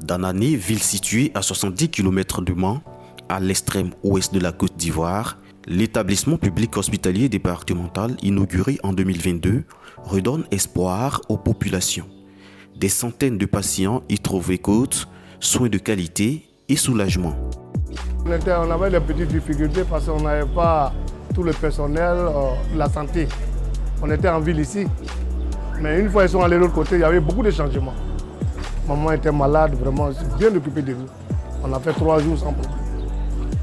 Danané, ville située à 70 km de Mans, à l'extrême ouest de la Côte d'Ivoire, l'établissement public hospitalier départemental inauguré en 2022 redonne espoir aux populations. Des centaines de patients y trouvent écoute, soins de qualité et soulagement. On avait des petites difficultés parce qu'on n'avait pas tout le personnel de la santé. On était en ville ici. Mais une fois ils sont allés de l'autre côté, il y avait beaucoup de changements. Maman était malade, vraiment, bien occupée de nous. On a fait 3 jours sans problème.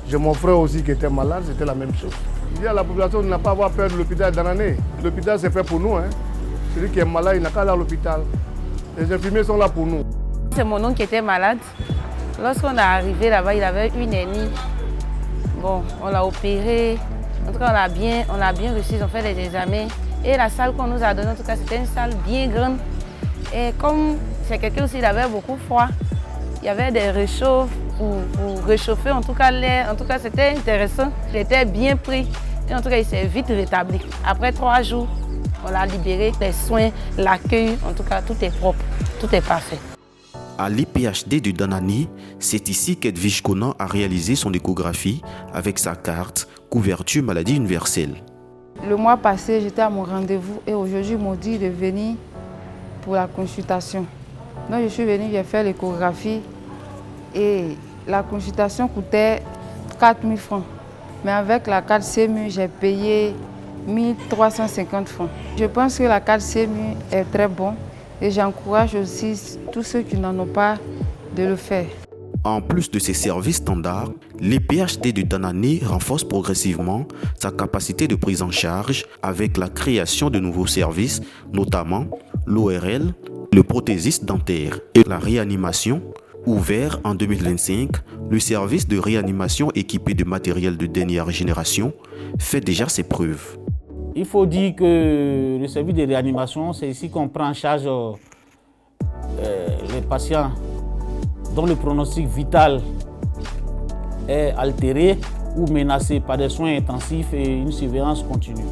J'ai mon frère aussi qui était malade, c'était la même chose. Je dis à la population de ne pas avoir peur de l'hôpital Danané. L'hôpital c'est fait pour nous. Celui qui est malade, il n'a qu'à aller à l'hôpital. Les infirmiers sont là pour nous. C'est mon oncle qui était malade. Lorsqu'on est arrivé là-bas, il avait une hernie. Bon, on l'a opéré. En tout cas, on l'a bien reçu, ils ont fait des examens. Et la salle qu'on nous a donnée, en tout cas, c'était une salle bien grande. Et comme c'est quelqu'un aussi, il avait beaucoup froid. Il y avait des réchauffes pour réchauffer, en tout cas l'air. En tout cas, c'était intéressant. Il était bien pris. Et en tout cas, il s'est vite rétabli. Après 3 jours, on l'a libéré. Les soins, l'accueil, en tout cas, tout est propre, tout est parfait. À l'IPHD de Danané, c'est ici qu'Edwige Conan a réalisé son échographie avec sa carte couverture maladie universelle. Le mois passé, j'étais à mon rendez-vous et aujourd'hui, ils m'ont dit de venir pour la consultation. Donc, je suis venue, j'ai fait l'échographie et la consultation coûtait 4 000 francs. Mais avec la carte CMU, j'ai payé 1 350 francs. Je pense que la carte CMU est très bonne et j'encourage aussi tous ceux qui n'en ont pas de le faire. En plus de ses services standards, l'IPHD de Danané renforce progressivement sa capacité de prise en charge avec la création de nouveaux services, notamment l'ORL, le prothésiste dentaire et la réanimation. Ouvert en 2025, le service de réanimation équipé de matériel de dernière génération fait déjà ses preuves. Il faut dire que le service de réanimation, c'est ici qu'on prend en charge les patients dont le pronostic vital est altéré ou menacé par des soins intensifs et une surveillance continue.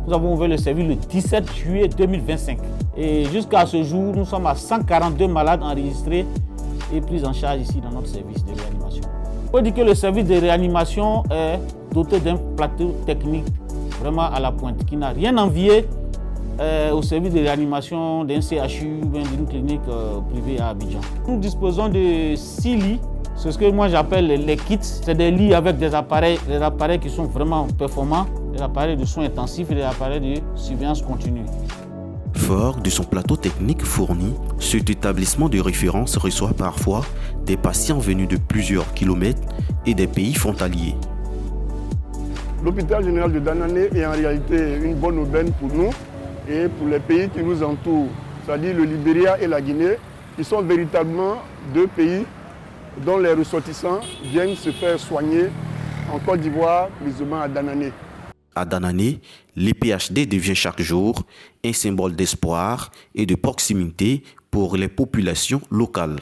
Nous avons ouvert le service le 17 juillet 2025 et jusqu'à ce jour, nous sommes à 142 malades enregistrés et pris en charge ici dans notre service de réanimation. Il faut dire que le service de réanimation est doté d'un plateau technique vraiment à la pointe, qui n'a rien envié au service de réanimation d'un CHU ou d'une clinique privée à Abidjan. Nous disposons de 6 lits, c'est ce que moi j'appelle les kits. C'est des lits avec des appareils qui sont vraiment performants, des appareils de soins intensifs et des appareils de surveillance continue. Fort de son plateau technique fourni, cet établissement de référence reçoit parfois des patients venus de plusieurs kilomètres et des pays frontaliers. L'hôpital général de Danané est en réalité une bonne aubaine pour nous et pour les pays qui nous entourent, c'est-à-dire le Libéria et la Guinée, qui sont véritablement 2 pays dont les ressortissants viennent se faire soigner en Côte d'Ivoire, plus ou moins à Danané. À Danané, l'IPHD devient chaque jour un symbole d'espoir et de proximité pour les populations locales.